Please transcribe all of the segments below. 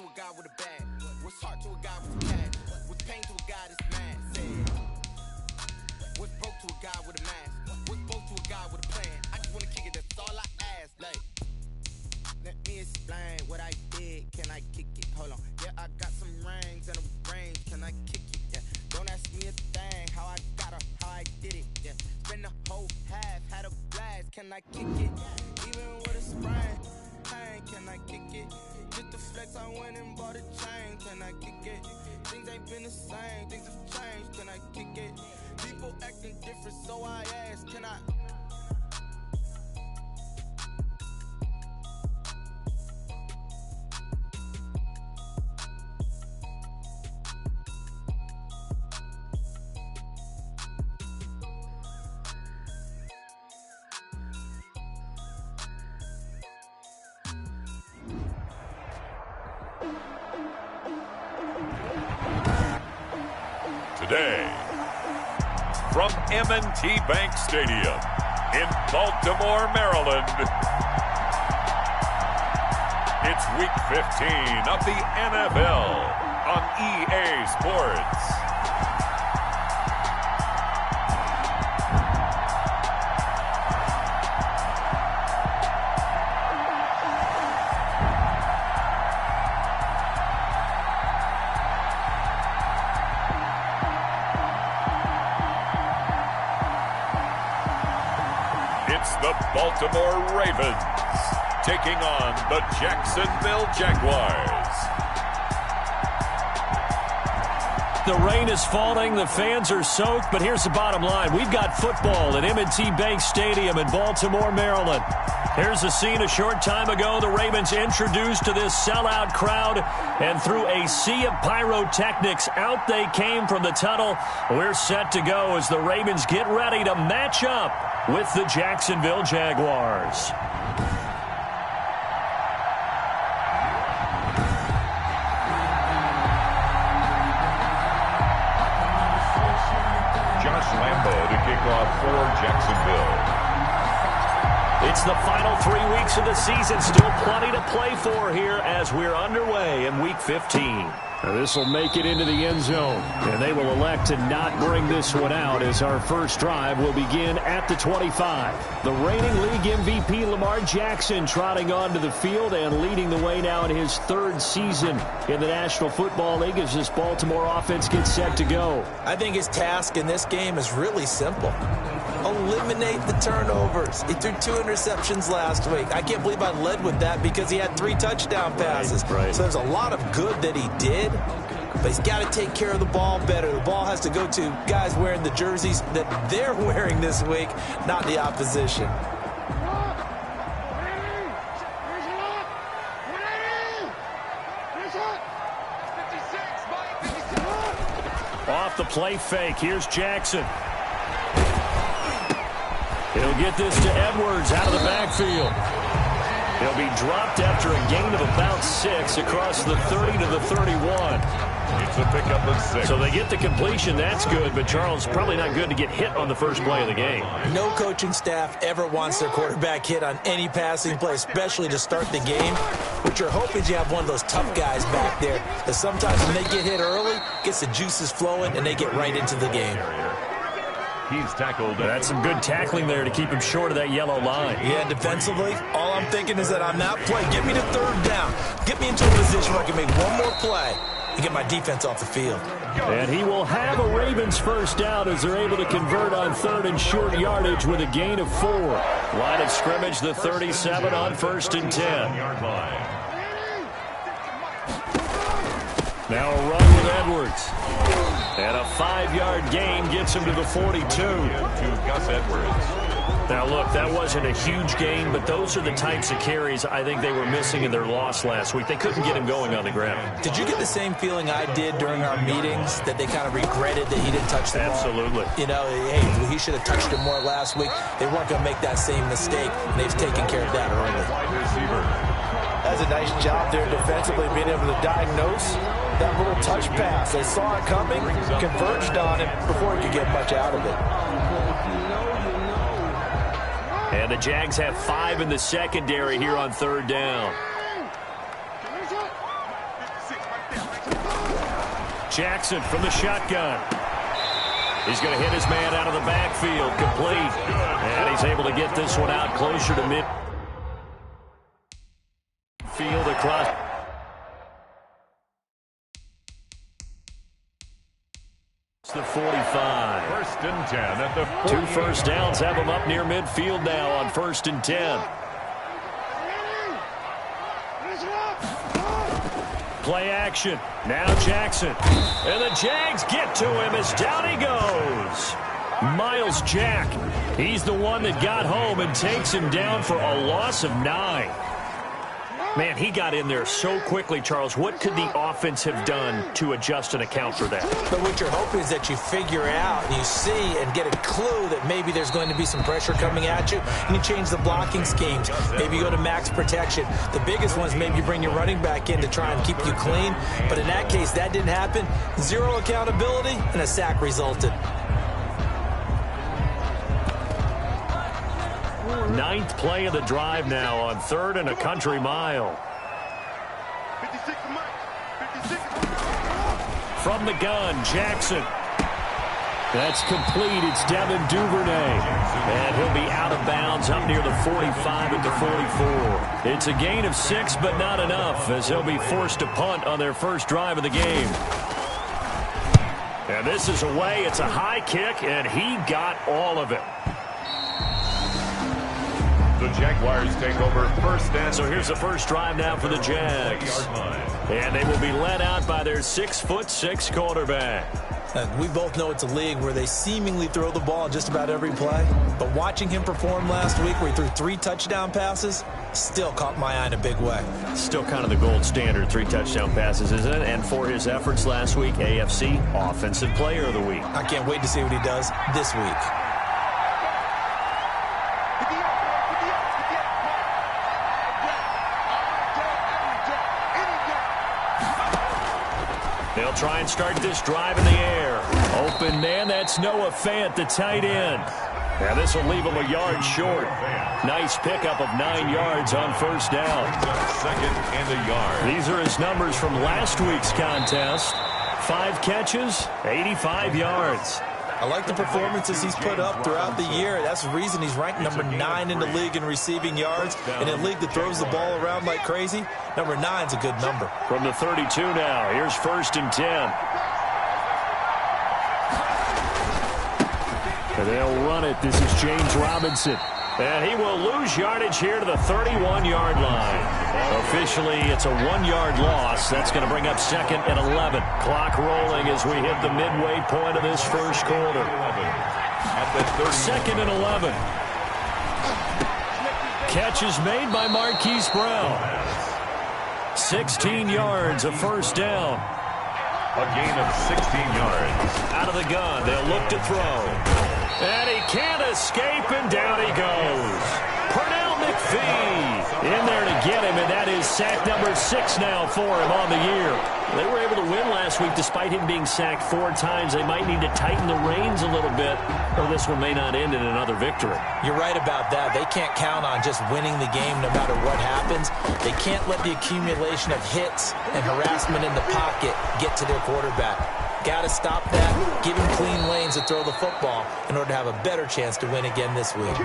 to a guy with a bag? What's heart to a guy with cash? What's pain to a guy that's mad? Say, what's broke to a guy with a mask? What's both to a guy with a plan? I just wanna kick it, that's all I ask. Like, let me explain what I did. Can I kick it? Hold on. Yeah, I got some rings and a range. Can I kick it? Yeah. Don't ask me a thing. How I got her, how I did it. Yeah. Spend the whole half, had a blast. Can I kick it? Even with a sprain. Pain, can I kick it? Just the flex, I went and bought a chain. Can I kick it? Things ain't been the same. Things have changed. Can I kick it? People acting different, so I ask. Can I? Today, from M&T Bank Stadium in Baltimore, Maryland, it's Week 15 of the NFL on EA Sports. The Baltimore Ravens taking on the Jacksonville Jaguars. The rain is falling, the fans are soaked, but here's the bottom line. We've got football at M&T Bank Stadium in Baltimore, Maryland. Here's the scene a short time ago. The Ravens introduced to this sellout crowd, and through a sea of pyrotechnics, out they came from the tunnel. We're set to go as the Ravens get ready to match up with the Jacksonville Jaguars. Josh Lambo to kick off for Jacksonville. It's the final 3 weeks of the season. Still plenty to play for here as we're underway in Week 15. This will make it into the end zone, and they will elect to not bring this one out as our first drive will begin at the 25. The reigning league MVP Lamar Jackson trotting onto the field and leading the way now in his third season in the National Football League as this Baltimore offense gets set to go. I think his task in this game is really simple. Eliminate the turnovers. He threw 2 interceptions last week. I can't believe I led with that because he had 3 touchdown passes. Right. So there's a lot of good that he did, but he's got to take care of the ball better. The ball has to go to guys wearing the jerseys that they're wearing this week, not the opposition. Off the play fake, here's Jackson. He'll get this to Edwards out of the backfield. He'll be dropped after a gain of about 6 across the 30 to the 31. It's a pickup of 6. So they get the completion. That's good, but Charles, probably not good to get hit on the first play of the game. No coaching staff ever wants their quarterback hit on any passing play, especially to start the game. What you're hoping is you have one of those tough guys back there that sometimes when they get hit early, gets the juices flowing, and they get right into the game. He's tackled. That's some good tackling there to keep him short of that yellow line. Yeah, defensively, all I'm thinking is that on that play, get me to third down. Get me into a position where I can make one more play and get my defense off the field. And he will have a Ravens first down as they're able to convert on third and short yardage with a gain of 4. Line of scrimmage, the 37 on 1st and 10. Now a run with Edwards. And a 5-yard gain gets him to the 42. To Gus Edwards. Now, look, that wasn't a huge gain, but those are the types of carries I think they were missing in their loss last week. They couldn't get him going on the ground. Did you get the same feeling I did during our meetings, that they kind of regretted that he didn't touch the ball? Absolutely. You know, hey, he should have touched it more last week. They weren't going to make that same mistake, and they've taken care of that early. Wide receiver. That's a nice job there defensively, being able to diagnose that little touch pass. They saw it coming, converged on it before he could get much out of it. And the Jags have 5 in the secondary here on third down. Jackson from the shotgun. He's going to hit his man out of the backfield, complete. And he's able to get this one out closer to midfield across. It's the 45. First and 10 at the 48. 2 first downs have him up near midfield now on 1st and 10. Play action. Now Jackson. And the Jags get to him as down he goes. Myles Jack. He's the one that got home and takes him down for a loss of 9. Man, he got in there so quickly, Charles. What could the offense have done to adjust and account for that? But what you're hoping is that you figure out, you see, and get a clue that maybe there's going to be some pressure coming at you, and you change the blocking schemes. Maybe you go to max protection. The biggest one is maybe you bring your running back in to try and keep you clean. But in that case, that didn't happen. 0 accountability, and a sack resulted. 9th play of the drive now on 3rd and a country mile. From the gun, Jackson. That's complete. It's Devin Duvernay. And he'll be out of bounds up near the 45 at the 44. It's a gain of 6, but not enough, as he'll be forced to punt on their first drive of the game. And this is away. It's a high kick, and he got all of it. The Jaguars take over first and. So here's the first drive now for the Jags. And they will be led out by their 6'6" quarterback. We both know it's a league where they seemingly throw the ball just about every play. But watching him perform last week where he threw 3 touchdown passes still caught my eye in a big way. Still kind of the gold standard, 3 touchdown passes, isn't it? And for his efforts last week, AFC Offensive Player of the Week. I can't wait to see what he does this week. They'll try and start this drive in the air. Open man, that's Noah Fant, the tight end. And this will leave him a yard short. Nice pickup of 9 yards on first down. Second and a yard. These are his numbers from last week's contest. 5 catches, 85 yards. I like the performances he's put up throughout the year. That's the reason he's ranked number 9 in the league in receiving yards. In a league that throws the ball around like crazy, number 9's a good number. From the 32 now, here's 1st and 10. And they'll run it. This is James Robinson. And he will lose yardage here to the 31-yard line. Officially, it's a 1-yard loss. That's going to bring up 2nd and 11. Clock rolling as we hit the midway point of this first quarter. 2nd and 11. Catch is made by Marquise Brown. 16 yards, a first down. A gain of 16 yards. Out of the gun, they'll look to throw. And he can't escape, and down he goes. Pernell McPhee in there to get him, and that is sack number 6 now for him on the year. They were able to win last week despite him being sacked 4 times. They might need to tighten the reins a little bit, or this one may not end in another victory. You're right about that. They can't count on just winning the game no matter what happens. They can't let the accumulation of hits and harassment in the pocket get to their quarterback. Got to stop that, give him clean lanes to throw the football in order to have a better chance to win again this week.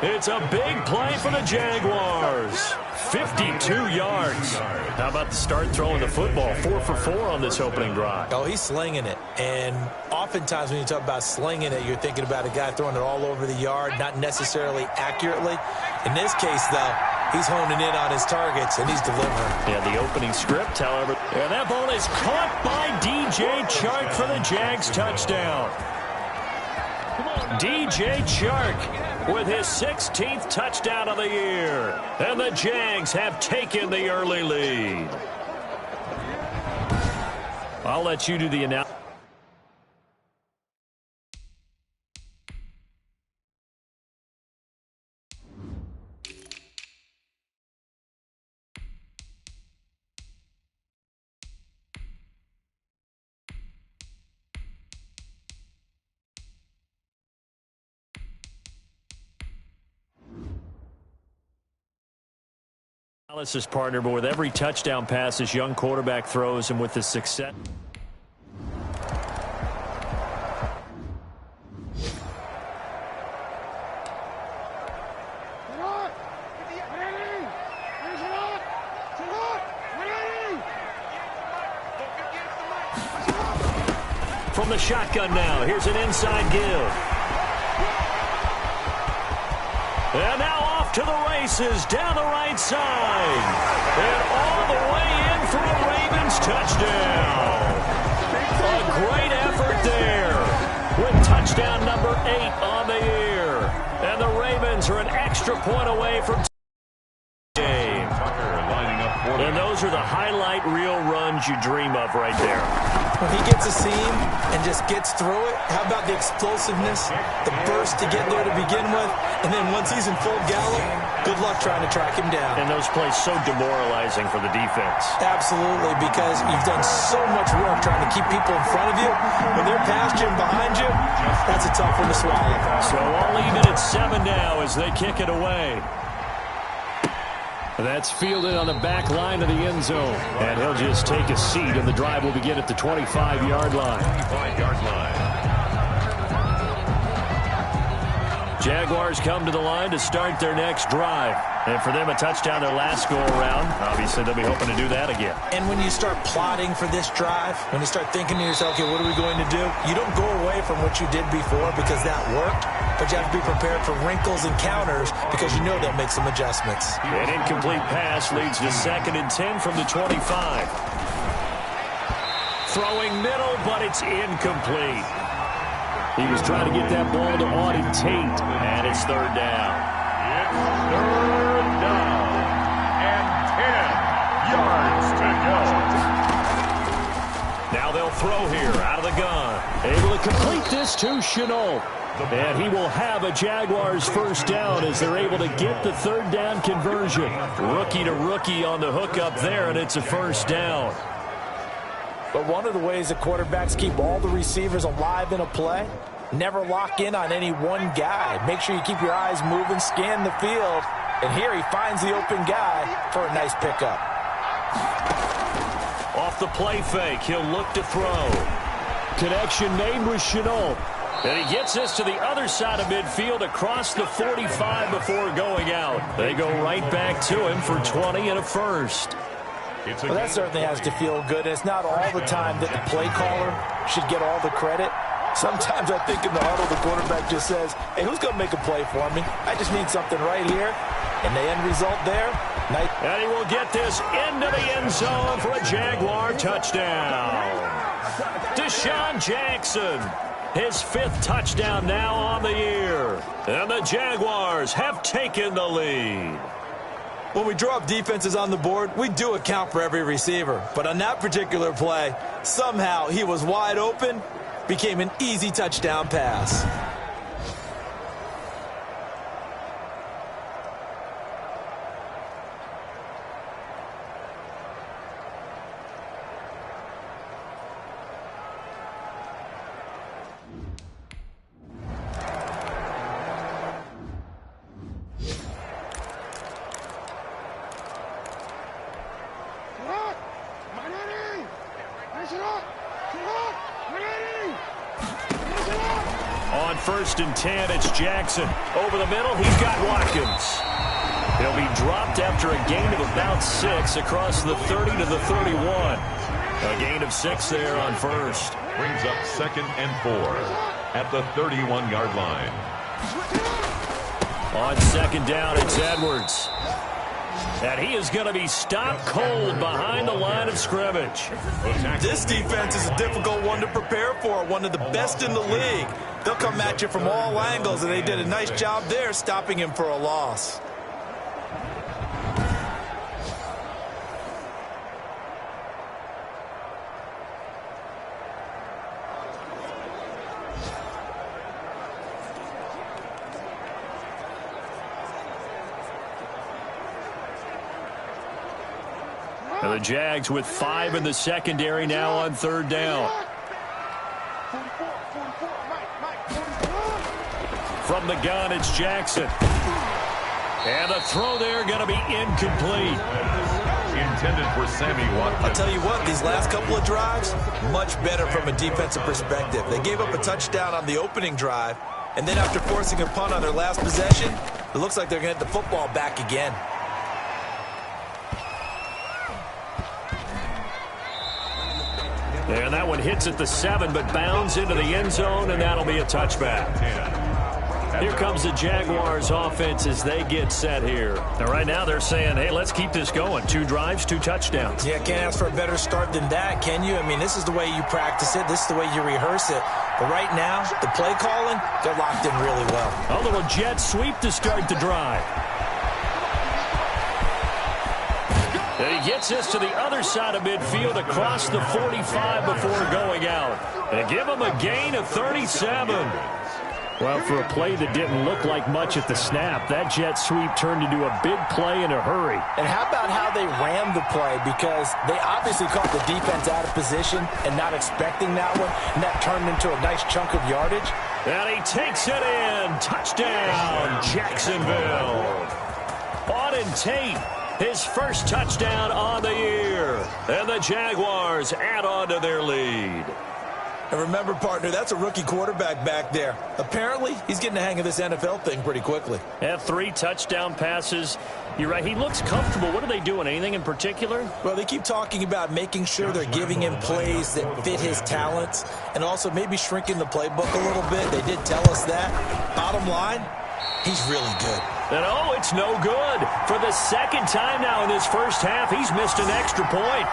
It's a big play for the Jaguars. 52 yards. How about the start throwing the football? 4 for 4 on this opening drive. Oh, he's slinging it. And oftentimes when you talk about slinging it, you're thinking about a guy throwing it all over the yard, not necessarily accurately. In this case, though, he's honing in on his targets, and he's delivering. Yeah, the opening script, however. And that ball is caught by DJ Chark for the Jags touchdown. DJ Chark with his 16th touchdown of the year. And the Jags have taken the early lead. I'll let you do the announcement. Is partner, but with every touchdown pass this young quarterback throws and with the success. from the shotgun now. Here's an inside give. And now off to the races down the right side. And all the way in for a Ravens touchdown. A great effort there with touchdown number 8 on the year. And the Ravens are an extra point away from game. And those are the highlight reel runs you dream of right there. When he gets a seam and just gets through it, how about the explosiveness, the burst to get there to begin with, and then once he's in full gallop, good luck trying to track him down. And those plays so demoralizing for the defense. Absolutely, because you've done so much work trying to keep people in front of you. When they're past you and behind you, that's a tough one to swallow. So all even at 7 now as they kick it away. That's fielded on the back line of the end zone. And he'll just take a seat, and the drive will begin at the 25-yard line. 25-yard line. Jaguars come to the line to start their next drive. And for them, a touchdown their last go-around. Obviously, they'll be hoping to do that again. And when you start plotting for this drive, when you start thinking to yourself, okay, what are we going to do? You don't go away from what you did before because that worked, but you have to be prepared for wrinkles and counters because you know they'll make some adjustments. An incomplete pass leads to 2nd and 10 from the 25. Throwing middle, but it's incomplete. He was trying to get that ball to Auden Tate, and it's 3rd down. It's 3rd down and 10 yards to go. Now they'll throw here out of the gun. Able to complete this to Shenault. And he will have a Jaguars first down as they're able to get the 3rd down conversion. Rookie to rookie on the hook up there, and it's a first down. But one of the ways that quarterbacks keep all the receivers alive in a play, never lock in on any one guy. Make sure you keep your eyes moving, scan the field. And here he finds the open guy for a nice pickup. Off the play fake, he'll look to throw. Connection made with Shenault. And he gets this to the other side of midfield across the 45 before going out. They go right back to him for 20 and a first. Well, that certainly has to feel good. It's not all the time that the play caller should get all the credit. Sometimes I think in the huddle the quarterback just says, hey, who's going to make a play for me? I just need something right here. And the end result there, nice. And he will get this into the end zone for a Jaguar touchdown. Deshaun Jackson, his 5th touchdown now on the year. And the Jaguars have taken the lead. When we draw up defenses on the board, we do account for every receiver. But on that particular play, somehow he was wide open, became an easy touchdown pass. On 1st and 10, it's Jackson. Over the middle, he's got Watkins. He'll be dropped after a gain of about 6 across the 30 to the 31. A gain of 6 there on 1st. Brings up 2nd and 4 at the 31-yard line. On 2nd down, it's Edwards. And he is going to be stopped cold behind the line of scrimmage. This defense is a difficult one to prepare for, one of the best in the league. They'll come at you from all angles, and they did a nice job there stopping him for a loss. And the Jags with 5 in the secondary now on 3rd down. From the gun, it's Jackson. And the throw there going to be incomplete. Intended for Sammy Watkins. I'll tell you what, these last couple of drives, much better from a defensive perspective. They gave up a touchdown on the opening drive, and then after forcing a punt on their last possession, it looks like they're going to get the football back again. And that one hits at the 7, but bounds into the end zone, and that'll be a touchback. Here comes the Jaguars offense as they get set here. And right now they're saying, hey, let's keep this going. 2 drives, 2 touchdowns. Yeah, can't ask for a better start than that, can you? I mean, this is the way you practice it. This is the way you rehearse it. But right now, the play calling, they're locked in really well. A little jet sweep to start the drive. And he gets this to the other side of midfield across the 45 before going out. And give him a gain of 37. Well, for a play that didn't look like much at the snap, that jet sweep turned into a big play in a hurry. And how about how they ran the play? Because they obviously caught the defense out of position and not expecting that one, and that turned into a nice chunk of yardage. And he takes it in. Touchdown, Jacksonville. Auden Tate, his first touchdown on the year. And the Jaguars add on to their lead. And remember, partner, that's a rookie quarterback back there. Apparently, he's getting the hang of this NFL thing pretty quickly. Had 3 touchdown passes. You're right, he looks comfortable. What are they doing? Anything in particular? Well, they keep talking about making sure they're giving him plays that fit his talents and also maybe shrinking the playbook a little bit. They did tell us that. Bottom line, he's really good. And oh, it's no good. For the second time now in this first half, he's missed an extra point.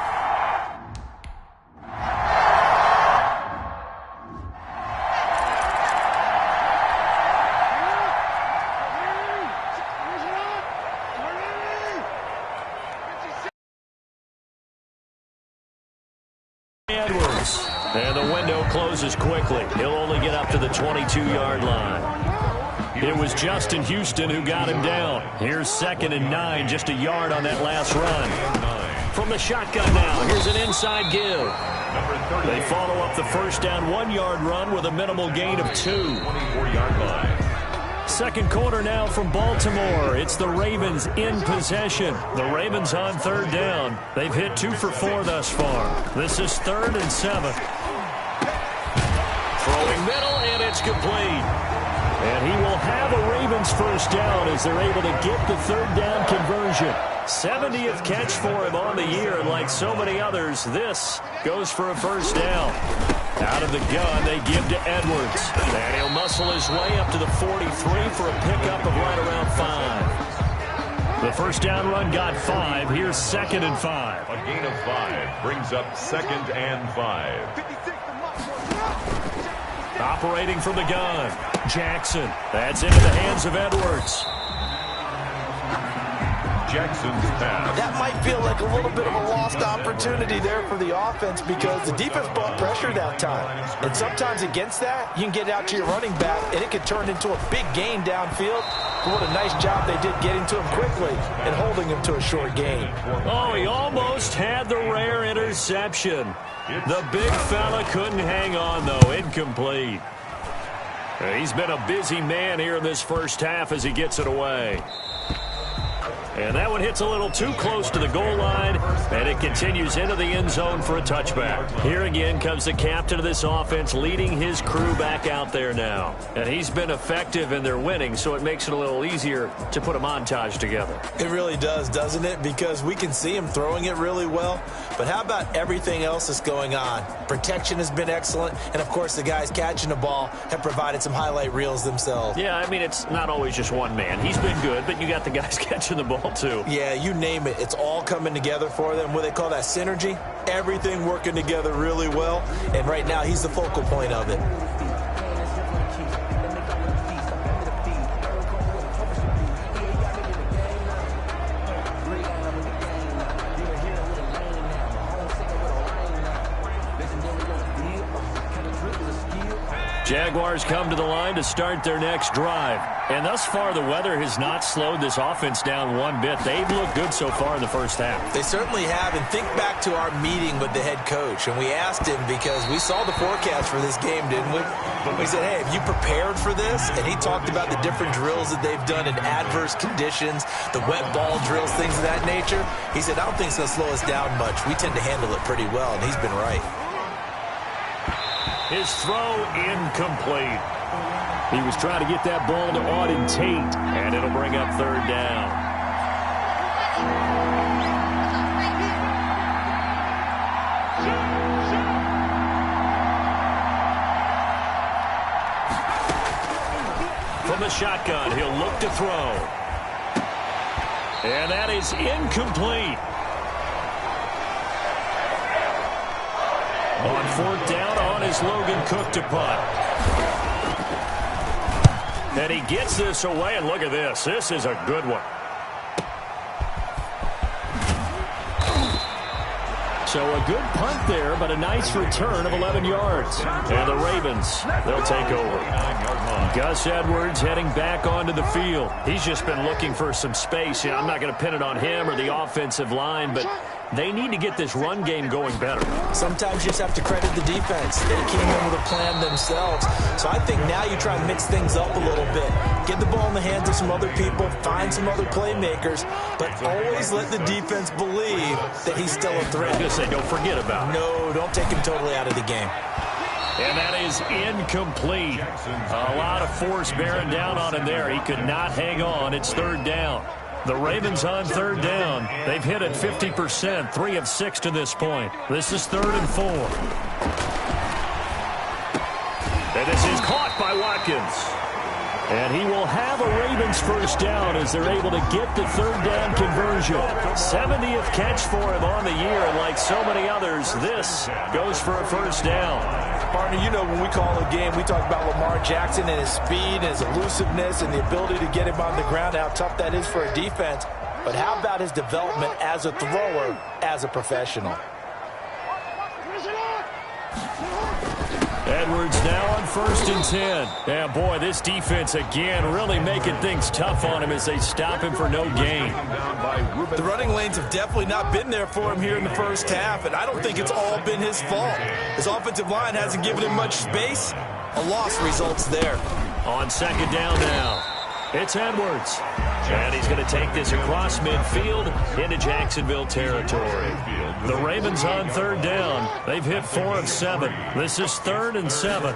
Edwards. And the window closes quickly. He'll only get up to the 22-yard line. It was Justin Houston who got him down. Here's 2nd and 9, just a yard on that last run. From the shotgun now, here's an inside give. They follow up the first down 1-yard run with a minimal gain of 2. 24-yard line. Second quarter now from Baltimore. It's the Ravens in possession. The Ravens on 3rd down. They've hit 2 for 4 thus far. This is 3rd and 7. Throwing middle, and it's complete. And he will have a Ravens first down as they're able to get the 3rd down conversion. 70th catch for him on the year, and like so many others, this goes for a first down. Out of the gun, they give to Edwards. And he'll muscle his way up to the 43 for a pickup of right around 5. The first down run got 5. Here's 2nd and 5. A gain of 5 brings up 2nd and 5. Operating from the gun, Jackson. That's into the hands of Edwards. Jackson's pass. That might feel like a little bit of a lost opportunity there for the offense because the defense brought pressure that time. And sometimes against that, you can get out to your running back, and it could turn into a big gain downfield. But what a nice job they did getting to him quickly and holding him to a short gain. Oh, he almost had the rare interception. The big fella couldn't hang on, though. Incomplete. He's been a busy man here in this first half as he gets it away. And that one hits a little too close to the goal line, and it continues into the end zone for a touchback. Here again comes the captain of this offense leading his crew back out there now. And he's been effective and they're winning, so it makes it a little easier to put a montage together. It really does, doesn't it? Because we can see him throwing it really well. But how about everything else that's going on? Protection has been excellent, and of course the guys catching the ball have provided some highlight reels themselves. Yeah, I mean, it's not always just one man. He's been good, but you got the guys catching the ball too. Yeah, you name it. It's all coming together for them. What they call that synergy. Everything working together really well. And right now, he's the focal point of it. Jaguars come to the line to start their next drive. And thus far, the weather has not slowed this offense down one bit. They've looked good so far in the first half. They certainly have. And think back to our meeting with the head coach. And we asked him because we saw the forecast for this game, didn't we? We said, hey, have you prepared for this? And he talked about the different drills that they've done in adverse conditions, the wet ball drills, things of that nature. He said, I don't think it's going to slow us down much. We tend to handle it pretty well, and he's been right. His throw incomplete. He was trying to get that ball to Auden Tate, and it'll bring up 3rd down. the shotgun. He'll look to throw. And that is incomplete. On 4th down, on is Logan Cook to punt. And he gets this away, and look at this. This is a good one. So a good punt there, but a nice return of 11 yards. And the Ravens, they'll take over. Gus Edwards heading back onto the field. He's just been looking for some space. You know, I'm not going to pin it on him or the offensive line, but they need to get this run game going better. Sometimes you just have to credit the defense. They came in with a plan themselves. So I think now you try and mix things up a little bit. Get the ball in the hands of some other people, find some other playmakers, but always let the defense believe that he's still a threat. I was going to say, don't forget about it. No, don't take him totally out of the game. And that is incomplete. A lot of force bearing down on him there. He could not hang on. It's 3rd down. The Ravens on 3rd down. They've hit it 50%, 3 of 6 to this point. This is 3rd and 4. And this is caught by Watkins. And he will have a Ravens 1st down as they're able to get the 3rd down conversion. 70th catch for him on the year, and like so many others, this goes for a 1st down. Partner, you know when we call a game, we talk about Lamar Jackson and his speed and his elusiveness and the ability to get him on the ground, how tough that is for a defense. But how about his development as a thrower, as a professional? Edwards now on 1st and 10. Yeah, boy, this defense again really making things tough on him as they stop him for no gain. The running lanes have definitely not been there for him here in the 1st half, and I don't think it's all been his fault. His offensive line hasn't given him much space. A loss results there. On 2nd down now, it's Edwards. And he's going to take this across midfield into Jacksonville territory. The Ravens on 3rd down. They've hit 4 of 7. This is 3rd and 7.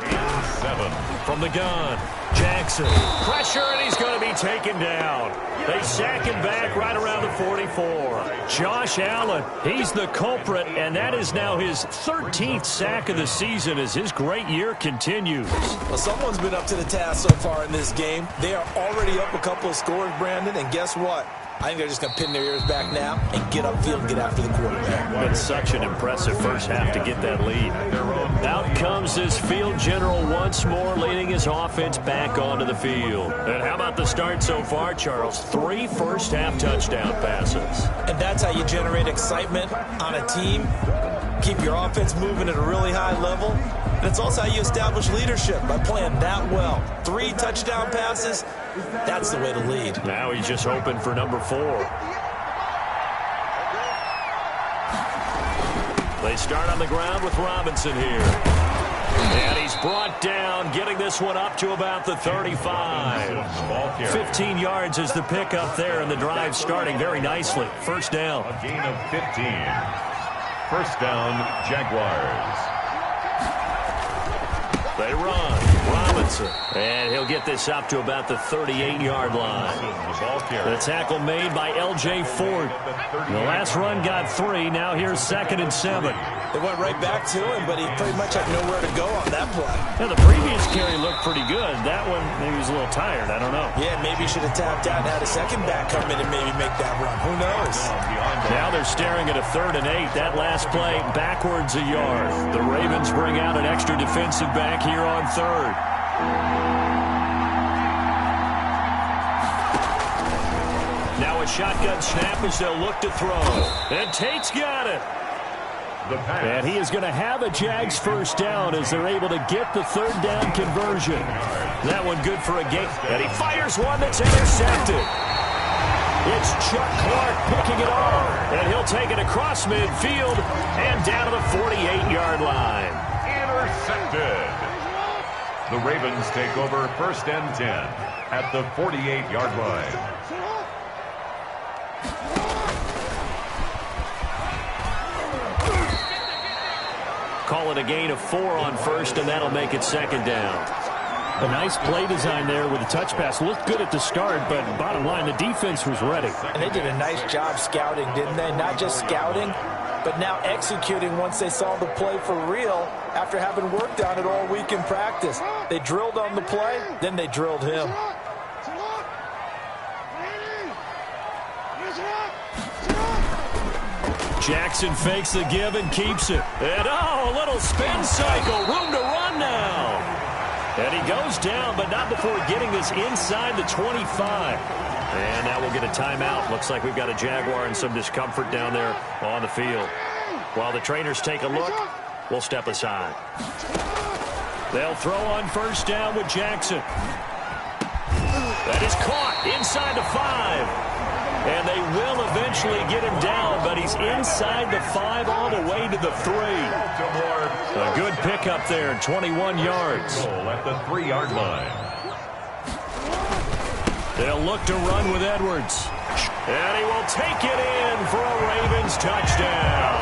From the gun, Jackson. Pressure, and he's going to be taken down. They sack him back right around the 44. Josh Allen, he's the culprit, and that is now his 13th sack of the season as his great year continues. Well, someone's been up to the task so far in this game. They are already up a couple of scores, Brandon, and guess what? I think they're just going to pin their ears back now and get upfield and get after the quarterback. Been such an impressive first half to get that lead. Out comes this field general once more, leading his offense back onto the field. And how about the start so far, Charles? 3 first-half touchdown passes. And that's how you generate excitement on a team. Keep your offense moving at a really high level. And it's also how you establish leadership, by playing that well. 3 touchdown passes, that's the way to lead. Now he's just hoping for number 4. They start on the ground with Robinson here. And he's brought down, getting this one up to about the 35. 15 yards is the pickup there, and the drive starting very nicely. 1st down. A gain of 15. 1st down, Jaguars. They run. Robinson. And he'll get this up to about the 38-yard line. The tackle made by L.J. Ford. The last run got 3. Now here's 2nd and 7. They went right back to him, but he pretty much had nowhere to go on that play. Now, the previous carry looked pretty good. That one, maybe he was a little tired. I don't know. Yeah, maybe he should have tapped out and had a second back come in and maybe make that run. Who knows? Now they're staring at a 3rd and 8. That last play backwards a yard. The Ravens bring out an extra defensive back here on 3rd. Now a shotgun snap as they'll look to throw. And Tate's got it. And he is going to have a Jags 1st down as they're able to get the 3rd down conversion. That one good for a gain. And he fires one that's intercepted. It's Chuck Clark picking it off. And he'll take it across midfield and down to the 48-yard line. Intercepted. The Ravens take over 1st and 10 at the 48-yard line. Call it a gain of 4 on 1st, and that'll make it 2nd down. A nice play design there with a touch pass. Looked good at the start, but bottom line, the defense was ready. And they did a nice job scouting, didn't they? Not just scouting, but now executing once they saw the play for real after having worked on it all week in practice. They drilled on the play, then they drilled him. Jackson fakes the give and keeps it. And, a little spin cycle. Room to run now. And he goes down, but not before getting this inside the 25. And now we'll get a timeout. Looks like we've got a Jaguar in some discomfort down there on the field. While the trainers take a look, we'll step aside. They'll throw on first down with Jackson. That is caught inside the 5. And they will eventually get him down, but he's inside the 5 all the way to the 3. A good pickup there, 21 yards. At the 3-yard line. They'll look to run with Edwards. And he will take it in for a Ravens touchdown.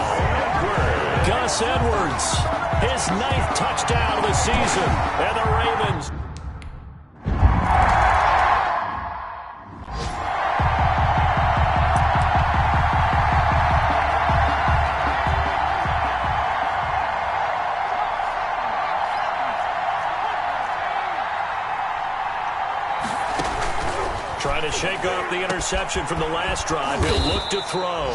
Gus Edwards, his 9th touchdown of the season. And the Ravens... Trying to shake off the interception from the last drive. He'll look to throw.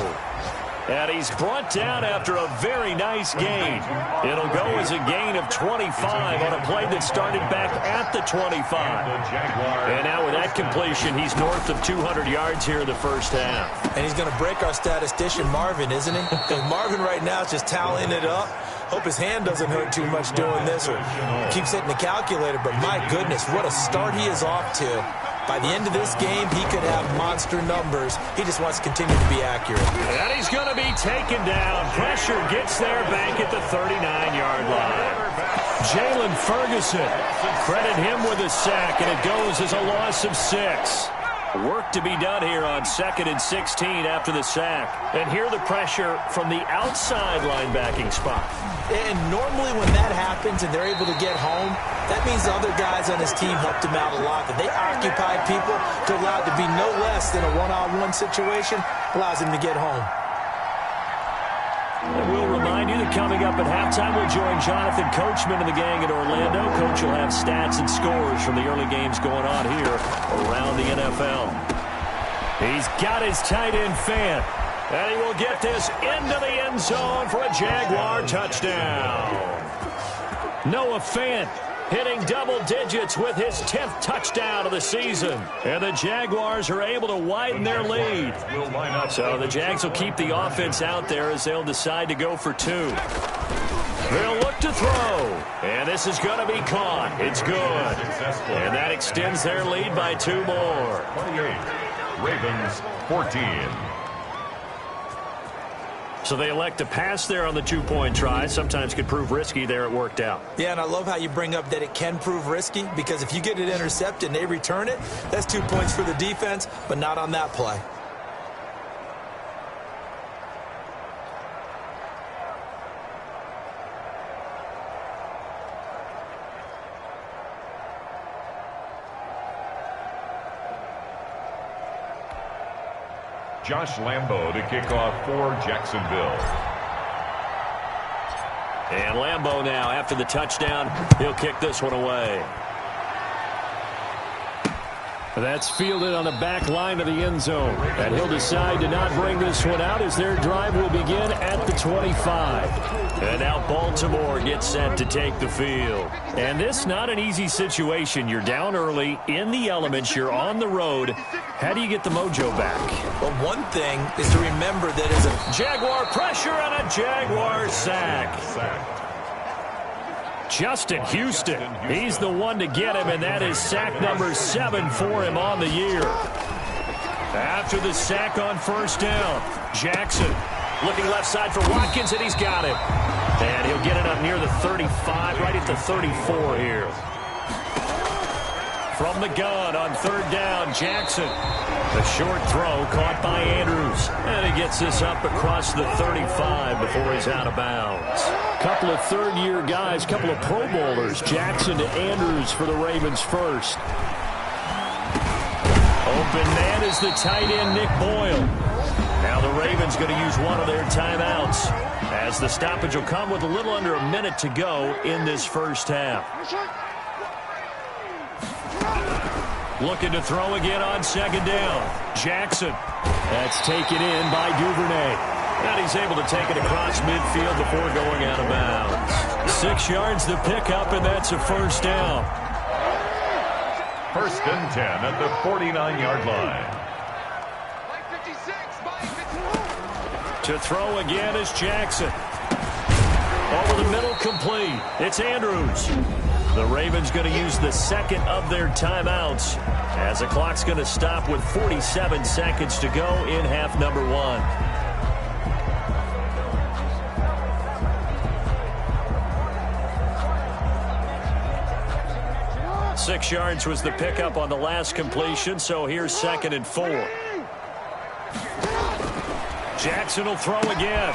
And he's brought down after a very nice gain. It'll go as a gain of 25 on a play that started back at the 25. And now with that completion, he's north of 200 yards here in the first half. And he's going to break our statistician, Marvin, isn't he? Because Marvin right now is just tallying it up. Hope his hand doesn't hurt too much doing this or keeps hitting the calculator. But my goodness, what a start he is off to. By the end of this game, he could have monster numbers. He just wants to continue to be accurate. And he's going to be taken down. Pressure gets there back at the 39-yard line. Jalen Ferguson, credit him with a sack, and it goes as a loss of 6. Work to be done here on 2nd and 16 after the sack. And here the pressure from the outside linebacking spot. And normally when that happens and they're able to get home, that means the other guys on his team helped him out a lot. That they occupy people to allow it to be no less than a one-on-one situation, allows him to get home. And we'll remind you that coming up at halftime, we'll join Jonathan Coachman and the gang in Orlando. Coach will have stats and scores from the early games going on here around the NFL. He's got his tight end Fant. And he will get this into the end zone for a Jaguar touchdown. Noah Fant hitting double digits with his 10th touchdown of the season. And the Jaguars are able to widen their lead. So the Jags will keep the offense out there as they'll decide to go for 2. They'll look to throw. And this is going to be caught. It's good. And that extends their lead by 2 more. 28, Ravens 14. So they elect to pass there on the 2-point try. Sometimes could prove risky. There it worked out. Yeah, and I love how you bring up that it can prove risky, because if you get it intercepted and they return it, that's 2 points for the defense, but not on that play. Josh Lambo to kick off for Jacksonville. And Lambo now, after the touchdown, he'll kick this one away. That's fielded on the back line of the end zone. And he'll decide to not bring this one out as their drive will begin at the 25. And now Baltimore gets set to take the field. And this not an easy situation. You're down early, in the elements, you're on the road. How do you get the mojo back? Well, one thing is to remember that as a Jaguar pressure and a Jaguar sack. Justin Houston, he's the one to get him, and that is sack number 7 for him on the year. After the sack on first down, Jackson looking left side for Watkins, and he's got him. And he'll get it up near the 35, right at the 34 here. From the gun on third down, Jackson. The short throw caught by Andrews. And he gets this up across the 35 before he's out of bounds. Couple of third-year guys, couple of Pro Bowlers. Jackson to Andrews for the Ravens first. Open man is the tight end, Nick Boyle. Now the Ravens going to use one of their timeouts, as the stoppage will come with a little under a minute to go in this first half. Looking to throw again on second down. Jackson. That's taken in by Duvernay. And he's able to take it across midfield before going out of bounds. 6 yards to pick up, and that's a first down. First and 10 at the 49-yard line. To throw again is Jackson. Over the middle, complete. It's Andrews. The Ravens going to use the second of their timeouts as the clock's going to stop with 47 seconds to go in half number 1. 6 yards was the pickup on the last completion, so here's 2nd and 4. Jackson will throw again.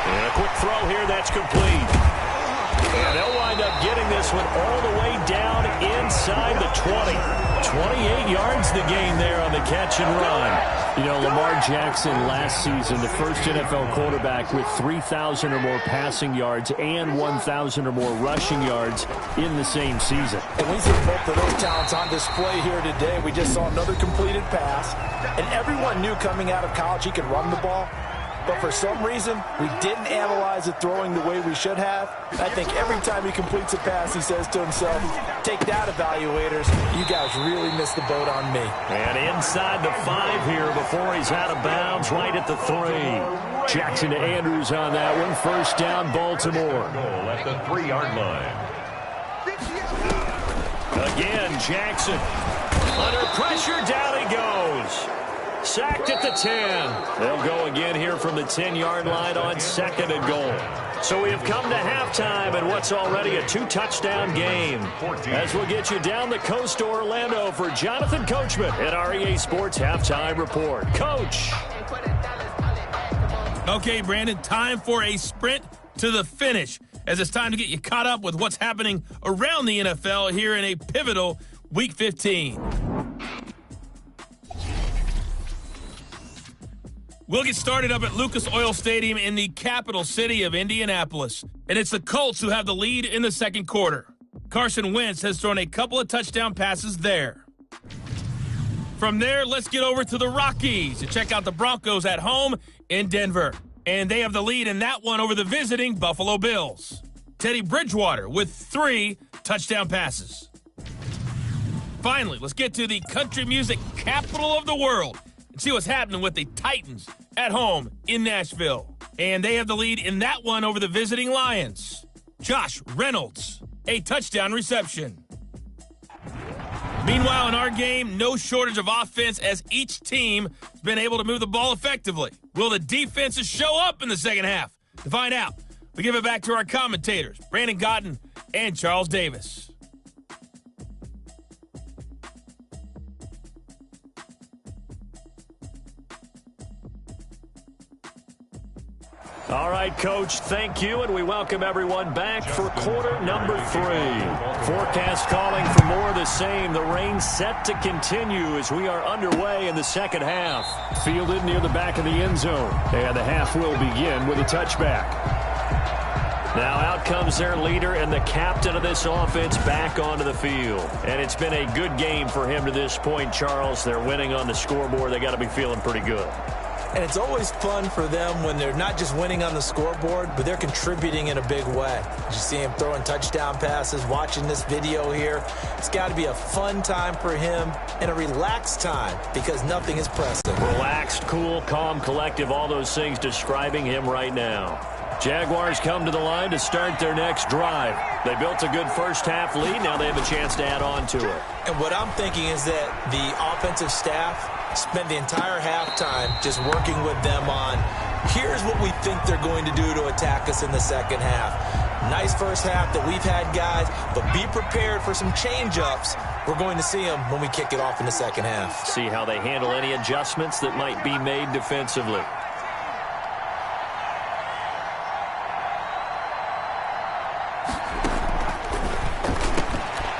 And a quick throw here, that's complete. And they'll wind up getting this one all the way down inside the 20. 28 yards the gain there on the catch and run. You know, Lamar Jackson last season, the first NFL quarterback with 3,000 or more passing yards and 1,000 or more rushing yards in the same season. And we see both of those talents on display here today. We just saw another completed pass. And everyone knew coming out of college he could run the ball. But for some reason, we didn't analyze it throwing the way we should have. I think every time he completes a pass, he says to himself, take that, evaluators. You guys really missed the boat on me. And inside the 5 here before he's out of bounds, right at the 3. Jackson to Andrews on that one. First down, Baltimore. Goal at the 3-yard line. Again, Jackson. Under pressure, down he goes. Sacked at the 10. They'll go again here from the 10-yard line on 2nd and goal. So we have come to halftime in what's already a 2-touchdown game. As we'll get you down the coast to Orlando for Jonathan Coachman at our EA Sports Halftime Report. Coach. Okay, Brandon, time for a sprint to the finish, as it's time to get you caught up with what's happening around the NFL here in a pivotal Week 15. We'll get started up at Lucas Oil Stadium in the capital city of Indianapolis. And it's the Colts who have the lead in the second quarter. Carson Wentz has thrown a couple of touchdown passes there. From there, let's get over to the Rockies to check out the Broncos at home in Denver. And they have the lead in that one over the visiting Buffalo Bills. Teddy Bridgewater with 3 touchdown passes. Finally, let's get to the country music capital of the world and see what's happening with the Titans at home in Nashville. And they have the lead in that one over the visiting Lions. Josh Reynolds, a touchdown reception. Meanwhile, in our game, no shortage of offense as each team has been able to move the ball effectively. Will the defenses show up in the second half? To find out, we give it back to our commentators, Brandon Gaudin and Charles Davis. All right, Coach, thank you, and we welcome everyone back for quarter number 3. Forecast calling for more of the same. The rain set to continue as we are underway in the second half. Fielded near the back of the end zone, and the half will begin with a touchback. Now out comes their leader and the captain of this offense back onto the field. And it's been a good game for him to this point, Charles. They're winning on the scoreboard. They got to be feeling pretty good. And it's always fun for them when they're not just winning on the scoreboard, but they're contributing in a big way. You see him throwing touchdown passes, watching this video here. It's got to be a fun time for him and a relaxed time because nothing is pressing. Relaxed, cool, calm, collective, all those things describing him right now. Jaguars come to the line to start their next drive. They built a good first half lead. Now they have a chance to add on to it. And what I'm thinking is that the offensive staff spent the entire halftime just working with them on, here's what we think they're going to do to attack us in the second half. Nice first half that we've had, guys, but be prepared for some change-ups. We're going to see them when we kick it off in the second half. See how they handle any adjustments that might be made defensively.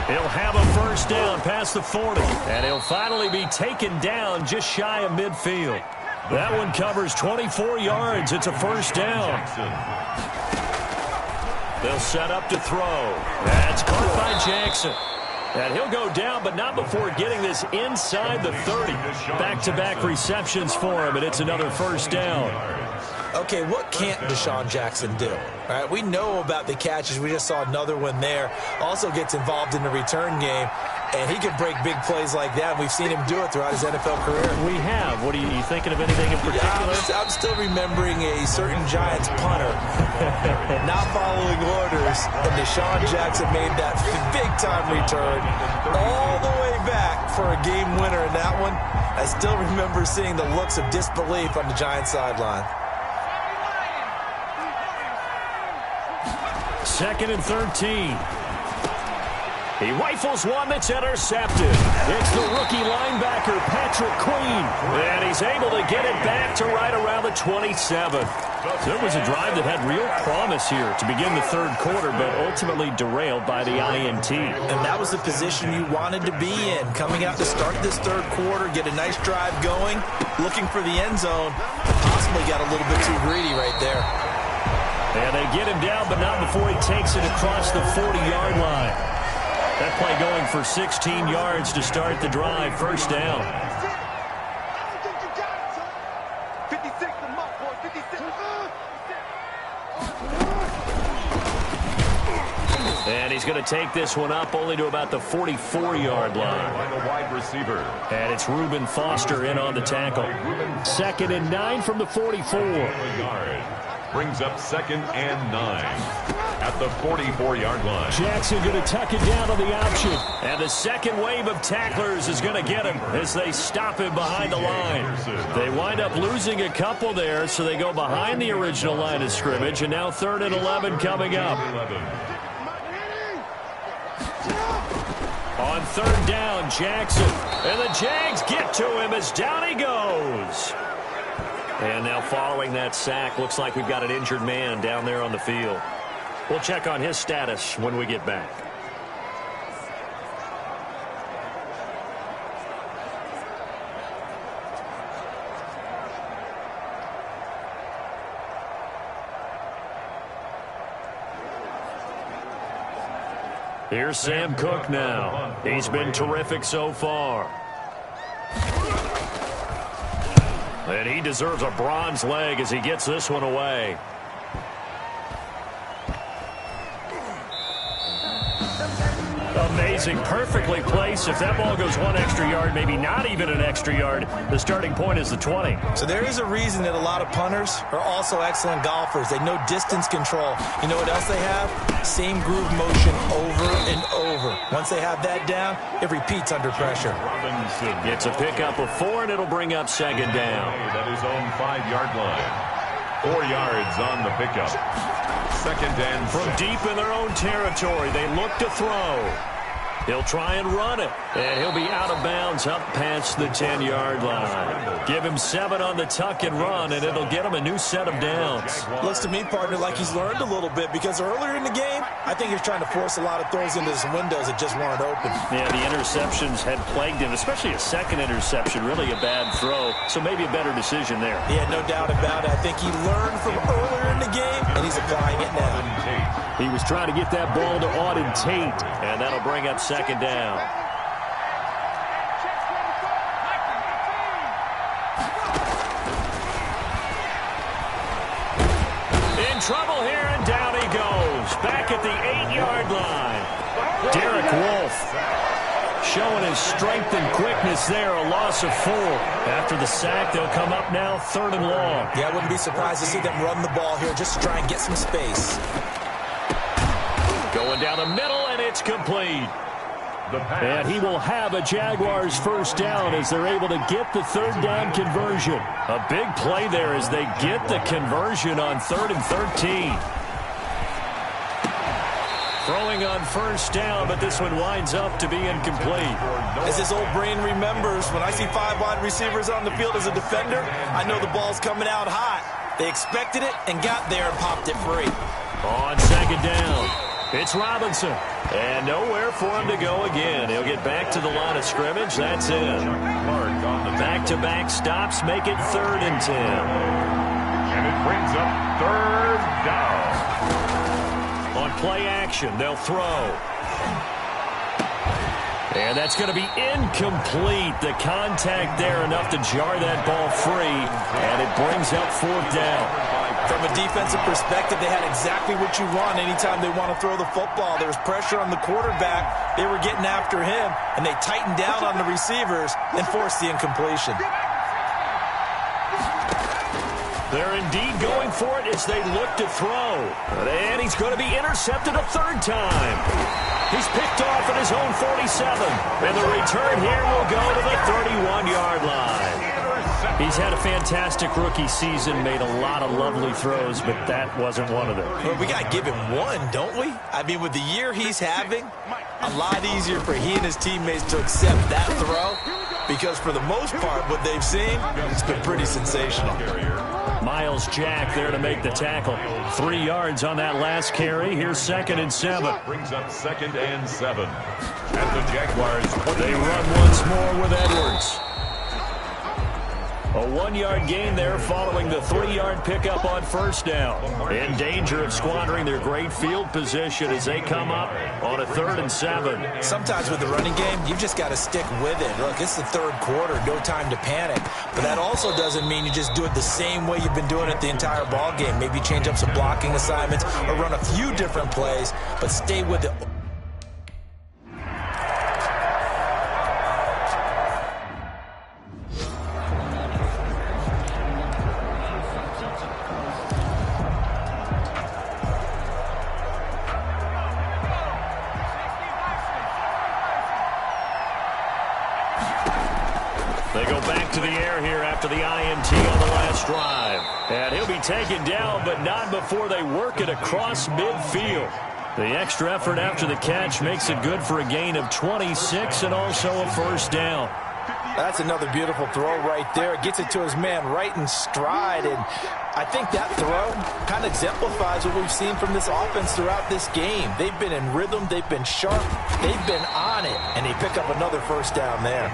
He'll have a first down past the 40, and he'll finally be taken down just shy of midfield. That one covers 24 yards. It's a first down. They'll set up to throw. That's caught by Jackson. And he'll go down, but not before getting this inside the 30. Back-to-back receptions for him, and it's another first down. Okay, what can't Deshaun Jackson do? All right, we know about the catches. We just saw another one there. Also gets involved in the return game, and he can break big plays like that. We've seen him do it throughout his NFL career. We have. What are you thinking of anything in particular? I'm still remembering a certain Giants punter not following orders, and Deshaun Jackson made that big-time return all the way back for a game winner in that one. I still remember seeing the looks of disbelief on the Giants sideline. 2nd and 13. He rifles one that's intercepted. It's the rookie linebacker, Patrick Queen. And he's able to get it back to right around the 27. So it was a drive that had real promise here to begin the third quarter, but ultimately derailed by the INT. And that was the position you wanted to be in. Coming out to start this third quarter, get a nice drive going, looking for the end zone. Possibly got a little bit too greedy right there. And they get him down, but not before he takes it across the 40-yard line. That play going for 16 yards to start the drive. First down. And he's going to take this one up only to about the 44-yard line. By the wide receiver. And it's Reuben Foster in on the tackle. 2nd and 9 from the 44. Brings up 2nd and 9 at the 44-yard line. Jackson going to tuck it down on the option. And the second wave of tacklers is going to get him as they stop him behind the line. They wind up losing a couple there, so they go behind the original line of scrimmage, and now 3rd and 11 coming up. On 3rd down, Jackson. And the Jags get to him as down he goes. And now following that sack, looks like we've got an injured man down there on the field. We'll check on his status when we get back. Here's Sam Cook now. He's been terrific so far. And he deserves a bronze leg as he gets this one away. Amazing. Perfectly placed. If that ball goes one extra yard, maybe not even an extra yard, the starting point is the 20. So there is a reason that a lot of punters are also excellent golfers. They know distance control. You know what else they have? Same groove motion over and over. Once they have that down, it repeats under pressure. It's a pickup of 4, and it'll bring up 2nd down. At his own 5-yard line. 4 yards on the pickup. 2nd and 6. From deep in their own territory, they look to throw. He'll try and run it, and he'll be out of bounds up past the 10-yard line. Give him 7 on the tuck and run, and it'll get him a new set of downs. Looks to me, partner, like he's learned a little bit, because earlier in the game, I think he's trying to force a lot of throws into some windows that just weren't open. Yeah, the interceptions had plagued him, especially a second interception, really a bad throw, so maybe a better decision there. Yeah, no doubt about it. I think he learned from earlier in the game, and he's applying it now. He was trying to get that ball to Auden Tate, and that'll bring up 2nd down. In trouble here, and down he goes. Back at the 8-yard line. Derek Wolfe showing his strength and quickness there, a loss of 4. After the sack, they'll come up now 3rd and long. Yeah, I wouldn't be surprised to see them run the ball here just to try and get some space. Going down the middle, and it's complete. And he will have a Jaguars first down as they're able to get the 3rd down conversion. A big play there as they get the conversion on 3rd and 13. Throwing on first down, but this one winds up to be incomplete. As his old brain remembers, when I see 5 wide receivers on the field as a defender, I know the ball's coming out hot. They expected it and got there and popped it free. On 2nd down. It's Robinson, and nowhere for him to go again. He'll get back to the line of scrimmage. That's it. Back-to-back stops make it 3rd and 10. And it brings up 3rd down. On play action, they'll throw. And that's going to be incomplete. The contact there enough to jar that ball free, and it brings up 4th down. From a defensive perspective, they had exactly what you want anytime they want to throw the football. There was pressure on the quarterback. They were getting after him, and they tightened down on the receivers and forced the incompletion. They're indeed going for it as they look to throw. And he's going to be intercepted a third time. He's picked off at his own 47. And the return here will go to the 31-yard line. He's had a fantastic rookie season, made a lot of lovely throws, but that wasn't one of them. Well, we got to give him one, don't we? I mean, with the year he's having, a lot easier for he and his teammates to accept that throw, because for the most part, what they've seen, it's been pretty sensational. Miles Jack there to make the tackle. 3 yards on that last carry. Here's 2nd and 7. Brings up 2nd and 7. At the Jaguars, they run once more with Edwards. A 1-yard gain there following the 3-yard pickup on first down. In danger of squandering their great field position as they come up on a 3rd and 7. Sometimes with the running game, you just got to stick with it. Look, it's the third quarter, no time to panic. But that also doesn't mean you just do it the same way you've been doing it the entire ball game. Maybe change up some blocking assignments or run a few different plays, but stay with it. They go back to the air here after the INT on the last drive. And he'll be taken down, but not before they work it across midfield. The extra effort after the catch makes it good for a gain of 26 and also a first down. That's another beautiful throw right there. Gets it to his man right in stride, and I think that throw kind of exemplifies what we've seen from this offense throughout this game. They've been in rhythm, they've been sharp, they've been on it, and they pick up another first down there.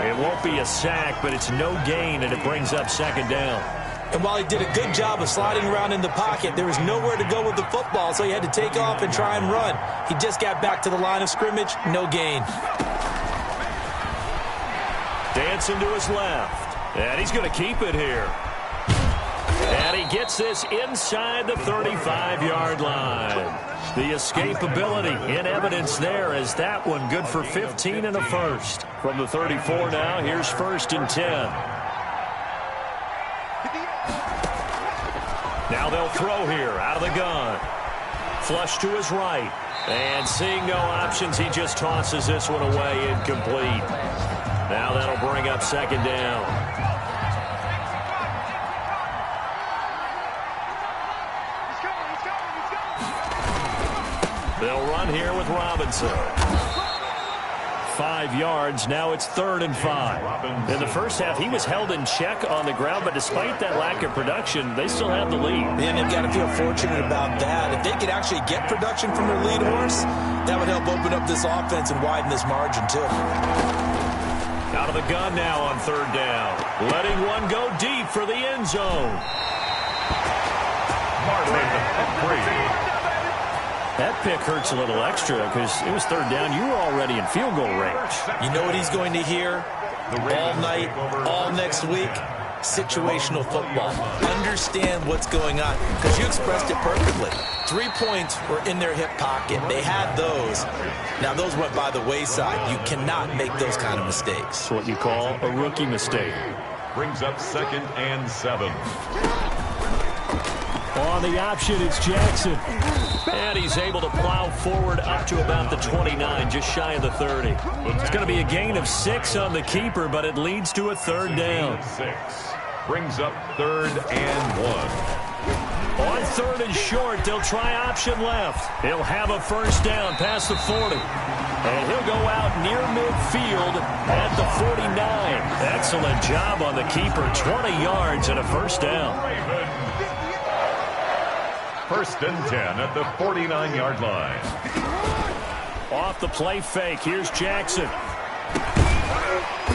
It won't be a sack, but it's no gain, and it brings up 2nd down. And while he did a good job of sliding around in the pocket, there was nowhere to go with the football, so he had to take off and try and run. He just got back to the line of scrimmage, no gain. Dancing to his left. And he's going to keep it here. And he gets this inside the 35-yard line. The escapability in evidence there as that one good for 15 and a first. From the 34 now, here's 1st and 10. Now they'll throw here out of the gun. Flush to his right. And seeing no options, he just tosses this one away incomplete. Now that'll bring up 2nd down. They'll run here with Robinson. 5 yards. Now it's 3rd and 5. In the first half, he was held in check on the ground, but despite that lack of production, they still have the lead. And they've got to feel fortunate about that. If they could actually get production from their lead horse, that would help open up this offense and widen this margin, too. Out of the gun now on 3rd down. Letting one go deep for the end zone. Marlin Humphrey. That pick hurts a little extra because it was 3rd down. You were already in field goal range. You know what he's going to hear all night, all next week? Situational football. Understand what's going on, because you expressed it perfectly. 3 points were in their hip pocket. They had those. Now, those went by the wayside. You cannot make those kind of mistakes. It's what you call a rookie mistake. Brings up 2nd and 7. On the option, it's Jackson. And he's able to plow forward up to about the 29, just shy of the 30. It's going to be a gain of 6 on the keeper, but it leads to a 3rd down. 6. Brings up 3rd and 1. On 3rd and short, they'll try option left. He'll have a first down past the 40. And he'll go out near midfield at the 49. Excellent job on the keeper. 20 yards and a first down. 1st and 10 at the 49-yard line. Off the play fake. Here's Jackson.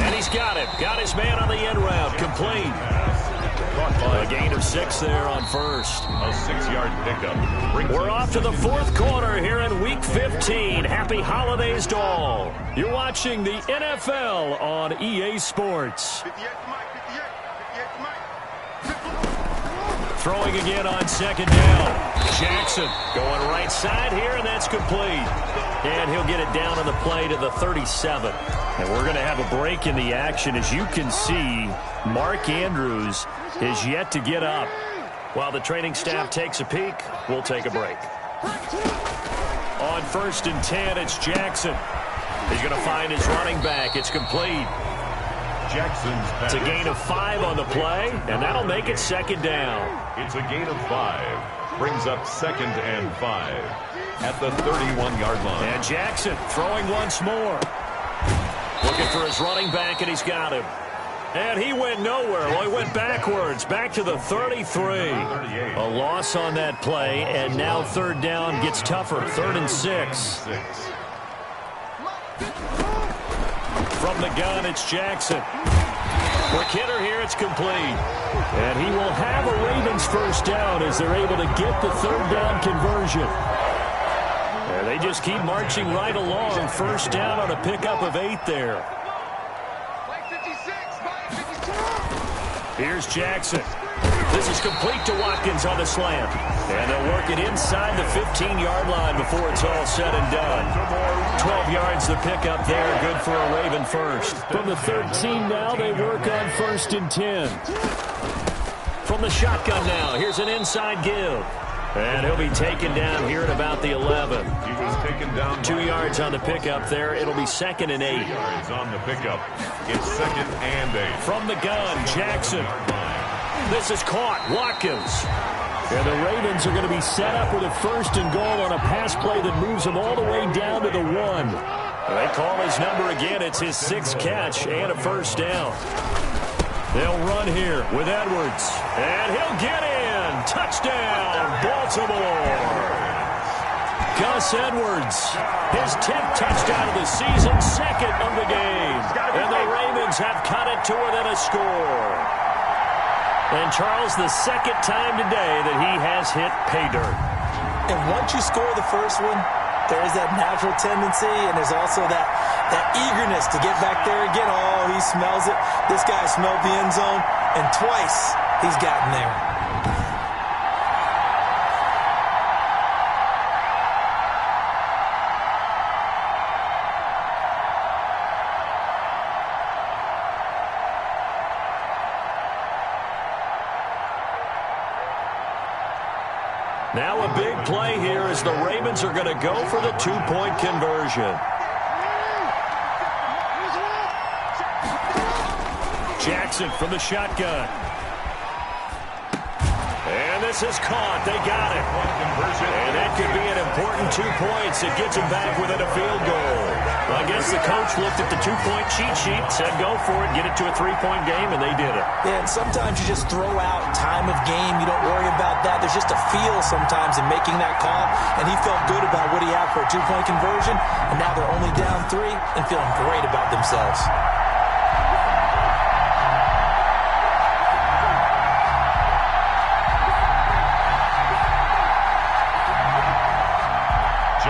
And he's got it. Got his man on the end route. Complete. A gain of 6 there on 1st. A 6-yard pickup. We're off to the 4th quarter here in Week 15. Happy holidays to all. You're watching the NFL on EA Sports. Throwing again on second down. Jackson going right side here, and that's complete. And he'll get it down on the play to the 37. And we're going to have a break in the action. As you can see, Mark Andrews is yet to get up. While the training staff takes a peek, we'll take a break. On 1st and 10, it's Jackson. He's going to find his running back. It's complete. Jackson's pass. It's a gain of 5 on the play, and that'll make it second down. It's a gain of 5. Brings up 2nd and 5 at the 31-yard line. And Jackson throwing once more. Looking for his running back, and he's got him. And he went nowhere. Well, he went backwards, back to the 33. A loss on that play, and now 3rd down gets tougher. 3rd and 6. From the gun, it's Jackson. Quick hitter here, it's complete. And he will have a Ravens first down as they're able to get the 3rd down conversion. And they just keep marching right along. 1st down on a pickup of 8 there. Here's Jackson. This is complete to Watkins on the slant. And they'll work it inside the 15-yard line before it's all said and done. 12 yards the pickup there, good for a Raven first. From the 13 now, they work on 1st and 10. From the shotgun now, here's an inside give. And he'll be taken down here at about the 11. He was taken down 2 yards on the pickup there. It'll be 2nd and 8. 2 yards on the pickup. It's 2nd and 8. From the gun, Jackson. This is caught. Watkins. And the Ravens are going to be set up with a 1st and goal on a pass play that moves them all the way down to the 1. They call his number again. It's his 6th catch and a 1st down. They'll run here with Edwards. And he'll get in. Touchdown, Baltimore. Gus Edwards, his 10th touchdown of the season, 2nd of the game. And the Ravens have cut it to within a score. And Charles, the 2nd time today that he has hit pay dirt. And once you score the first one, there's that natural tendency, and there's also that eagerness to get back there again. Oh, he smells it. This guy smelled the end zone, and twice he's gotten there. Now a big play here as the Ravens are going to go for the 2-point conversion. Jackson from the shotgun. And this is caught. They got it. And that could be an important 2 points. It gets them back within a field goal. Well, I guess the coach looked at the 2-point cheat sheet, said go for it, get it to a 3-point game, and they did it. Yeah, and sometimes you just throw out time of game. You don't worry about that. There's just a feel sometimes in making that call, and he felt good about what he had for a 2-point conversion, and now they're only down 3 and feeling great about themselves.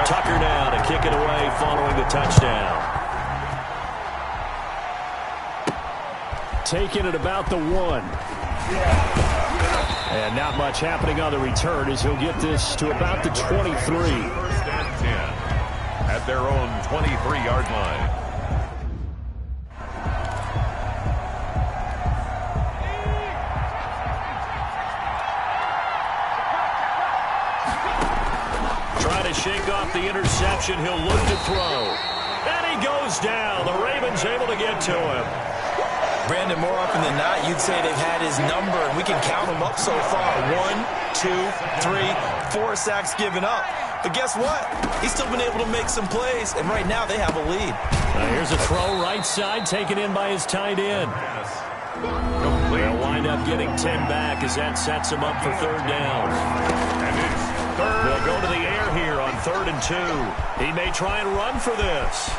Tucker now to kick it away following the touchdown. Taking it about the 1. And not much happening on the return as he'll get this to about the 23. 1st and 10 at their own 23-yard line. Shake off the interception. He'll look to throw. And he goes down. The Ravens able to get to him. Brandon, more often than not, you'd say they've had his number, and we can count them up so far. 1, 2, 3, 4 sacks given up. But guess what? He's still been able to make some plays, and right now they have a lead. Now here's a throw right side, taken in by his tight end. They'll wind up getting 10 back as that sets him up for 3rd down. And it's 3rd. They'll go to the air here on 3rd and 2. He may try and run for this.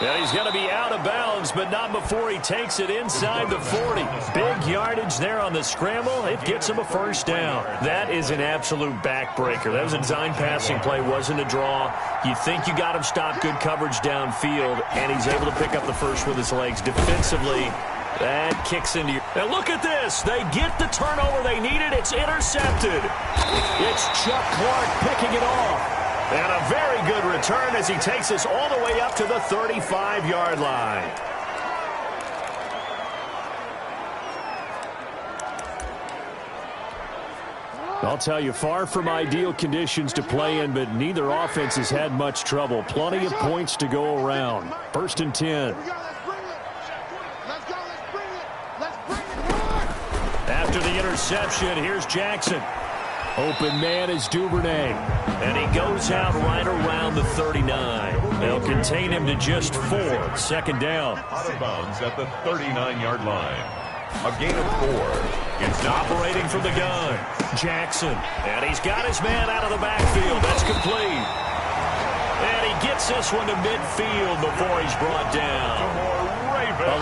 Yeah, he's going to be out of bounds, but not before he takes it inside the 40. Big yardage there on the scramble. It gets him a 1st down. That is an absolute backbreaker. That was a design passing play, wasn't a draw. You think you got him stopped, good coverage downfield, and he's able to pick up the 1st with his legs. Defensively, That kicks into your... And look at this. They get the turnover they needed. It's intercepted. It's Chuck Clark picking it off. And a very good return as he takes us all the way up to the 35-yard line. I'll tell you, far from ideal conditions to play in, but neither offense has had much trouble. Plenty of points to go around. 1st and 10. After the interception, here's Jackson. Open man is Duvernay. And he goes out right around the 39. They'll contain him to just 4. 2nd down. Out of bounds at the 39-yard line. A gain of 4. It's operating from the gun. Jackson. And he's got his man out of the backfield. That's complete. And he gets this one to midfield before he's brought down.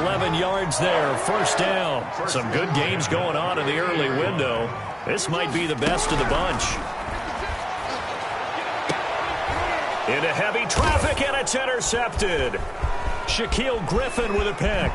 11 yards there, 1st down. Some good games going on in the early window. This might be the best of the bunch. Into heavy traffic, and it's intercepted. Shaquille Griffin with a pick.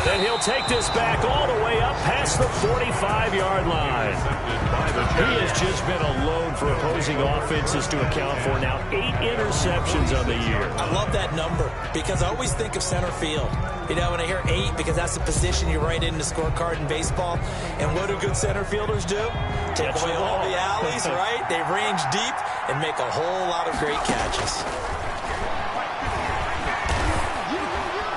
And he'll take this back all the way up past the 45-yard line. He has just been a load for opposing offenses to account for. Now 8 interceptions on the year. I love that number because I always think of center field. You know, when I hear 8, because that's the position you write in the scorecard in baseball. And what do good center fielders do? Take away all the alleys, right? They range deep and make a whole lot of great catches.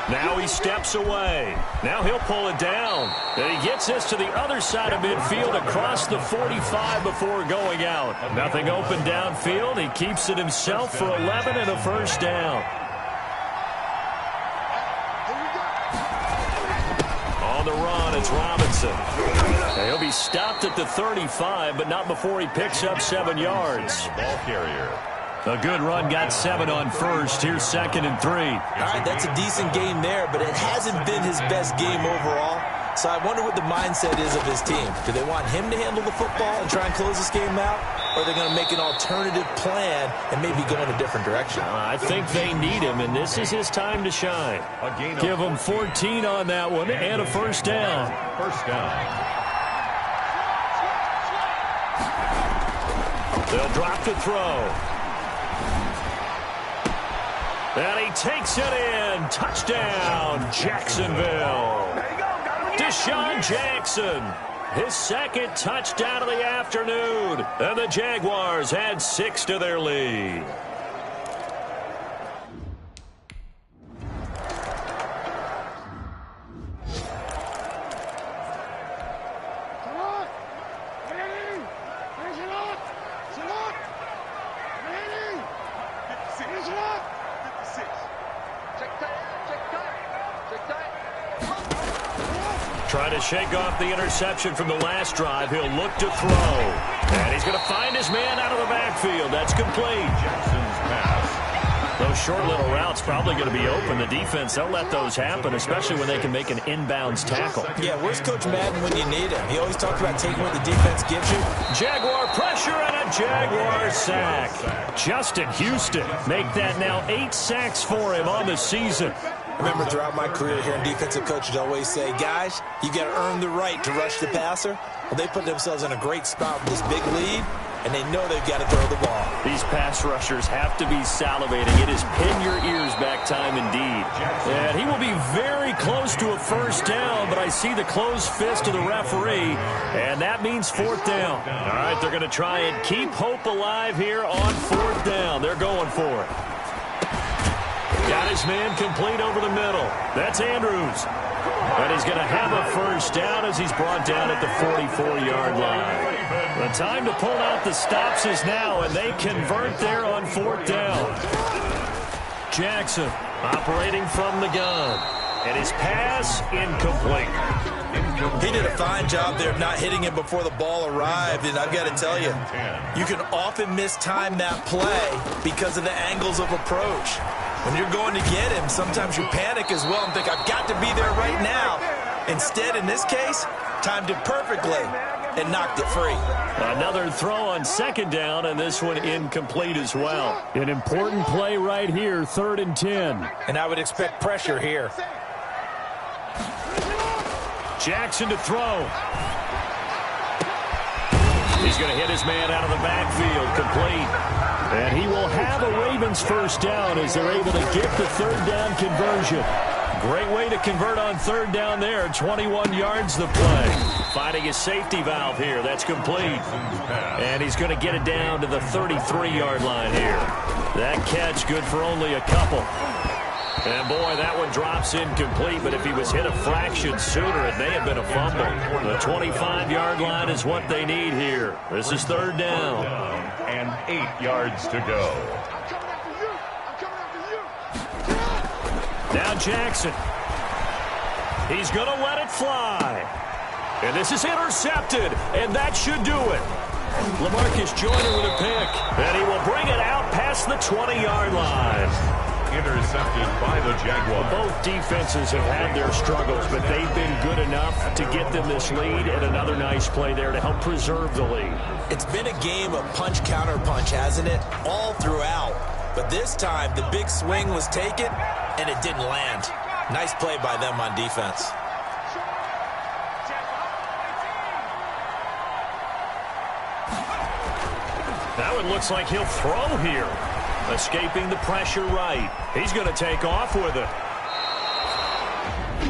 Now he steps away. Now he'll pull it down. And he gets this to the other side of midfield across the 45 before going out. Nothing open downfield. He keeps it himself for 11 and a 1st down. On the run, it's Robinson. And he'll be stopped at the 35, but not before he picks up 7 yards. Ball carrier. A good run, got 7 on 1st. Here's 2nd and 3. All right, that's a decent game there, but it hasn't been his best game overall. So I wonder what the mindset is of his team. Do they want him to handle the football and try and close this game out? Or are they going to make an alternative plan and maybe go in a different direction? I think they need him, and this is his time to shine. Give him 14 on that one and a 1st down. 1st down. They'll drop to throw. And he takes it in. Touchdown, Jacksonville. Deshaun Jackson, his 2nd touchdown of the afternoon. And the Jaguars add 6 to their lead. Trying to shake off the interception from the last drive. He'll look to throw. And he's going to find his man out of the backfield. That's complete. Jackson's pass. Those short little routes probably going to be open. The defense, they'll let those happen, especially when they can make an inbounds tackle. Yeah, where's Coach Madden when you need him? He always talks about taking what the defense gives you. Jaguar pressure and a Jaguar sack. Justin Houston make that now 8 sacks for him on the season. I remember throughout my career hearing defensive coaches always say, guys, you got to earn the right to rush the passer. Well, they put themselves in a great spot with this big lead, and they know they've got to throw the ball. These pass rushers have to be salivating. It is pin your ears back time indeed. And he will be very close to a 1st down, but I see the closed fist of the referee, and that means 4th down. All right, they're going to try and keep hope alive here on 4th down. They're going for it. Got his man complete over the middle. That's Andrews. And he's going to have a 1st down as he's brought down at the 44-yard line. The time to pull out the stops is now, and they convert there on 4th down. Jackson operating from the gun. And his pass incomplete. He did a fine job there of not hitting him before the ball arrived, and I've got to tell you, you can often mistime that play because of the angles of approach. When you're going to get him, sometimes you panic as well and think, I've got to be there right now. Instead, in this case, timed it perfectly and knocked it free. Another throw on 2nd down, and this one incomplete as well. An important play right here, 3rd and 10. And I would expect pressure here. Jackson to throw. He's going to hit his man out of the backfield, complete. And he will have a Ravens first down as they're able to get the third down conversion. Great way to convert on third down there. 21 yards the play. Finding his safety valve here. That's complete. And he's going to get it down to the 33-yard line here. That catch good for only a couple. And, boy, that one drops incomplete, but if he was hit a fraction sooner, it may have been a fumble. The 25-yard line is what they need here. This is third down. And 8 yards to go. Now Jackson. He's going to let it fly. And this is intercepted, and that should do it. LaMarcus Joyner with a pick, and he will bring it out past the 20-yard line. Intercepted by the Jaguars. Both defenses have had their struggles, but they've been good enough to get them this lead, and another nice play there to help preserve the lead. It's been a game of punch-counter-punch, hasn't it? All throughout. But this time, the big swing was taken, and it didn't land. Nice play by them on defense. Now it looks like he'll throw here. Escaping the pressure right. He's going to take off with it.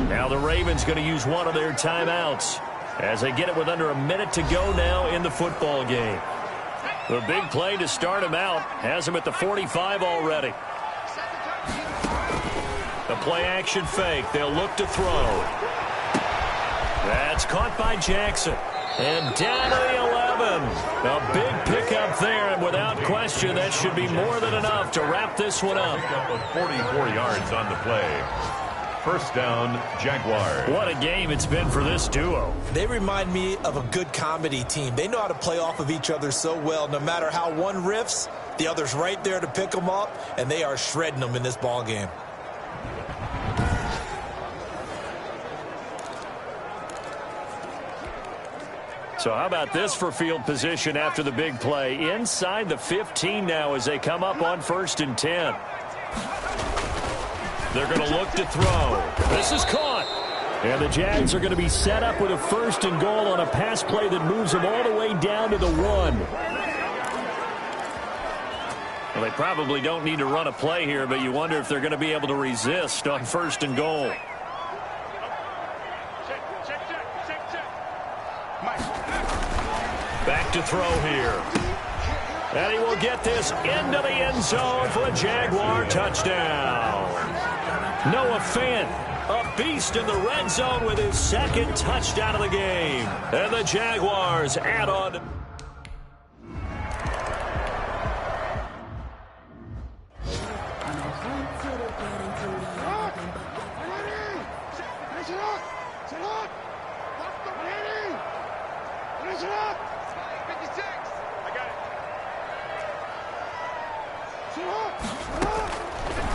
Now the Ravens going to use one of their timeouts as they get it with under a minute to go now in the football game. The big play to start him out has him at the 45 already. The play action fake. They'll look to throw. That's caught by Jackson. And down to the 11. A big pickup there, and without question, that should be more than enough to wrap this one up. Pickup of 44 yards on the play. First down, Jaguars. What a game it's been for this duo. They remind me of a good comedy team. They know how to play off of each other so well. No matter how one riffs, the other's right there to pick them up, and they are shredding them in this ball game. So how about this for field position after the big play? Inside the 15 now as they come up on 1st and 10. They're going to look to throw. This is caught. And the Jags are going to be set up with a 1st and goal on a pass play that moves them all the way down to the 1. Well, they probably don't need to run a play here, but you wonder if they're going to be able to resist on 1st and goal. Back to throw here. And he will get this into the end zone for a Jaguar touchdown. Noah Fant, a beast in the red zone with his 2nd touchdown of the game. And the Jaguars add on.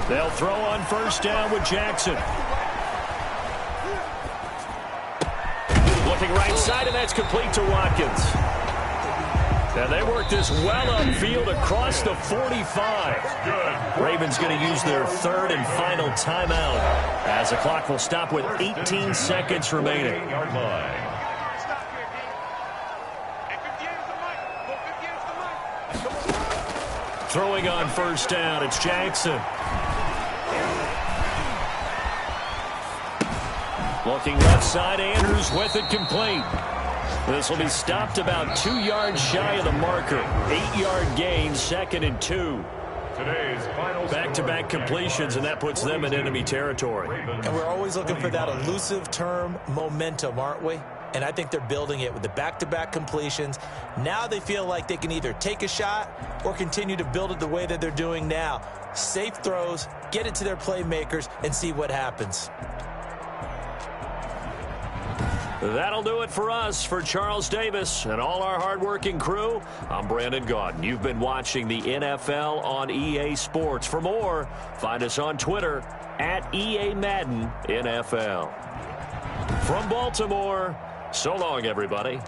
They'll throw on 1st down with Jackson. Looking right side, and that's complete to Watkins. And they work this well upfield across the 45. Ravens going to use their 3rd and final timeout as the clock will stop with 18 seconds remaining. Throwing on 1st down, it's Jackson. Looking left side, Andrews with it complete. This will be stopped about 2 yards shy of the marker. 8-yard gain, 2nd and 2. Today's final back-to-back completions, and that puts them in enemy territory. And we're always looking for that elusive term, momentum, aren't we? And I think they're building it with the back-to-back completions. Now they feel like they can either take a shot or continue to build it the way that they're doing now. Safe throws, get it to their playmakers, and see what happens. That'll do it for us. For Charles Davis and all our hardworking crew, I'm Brandon Gaudin. You've been watching the NFL on EA Sports. For more, find us on Twitter at EA Madden NFL. From Baltimore, so long, everybody.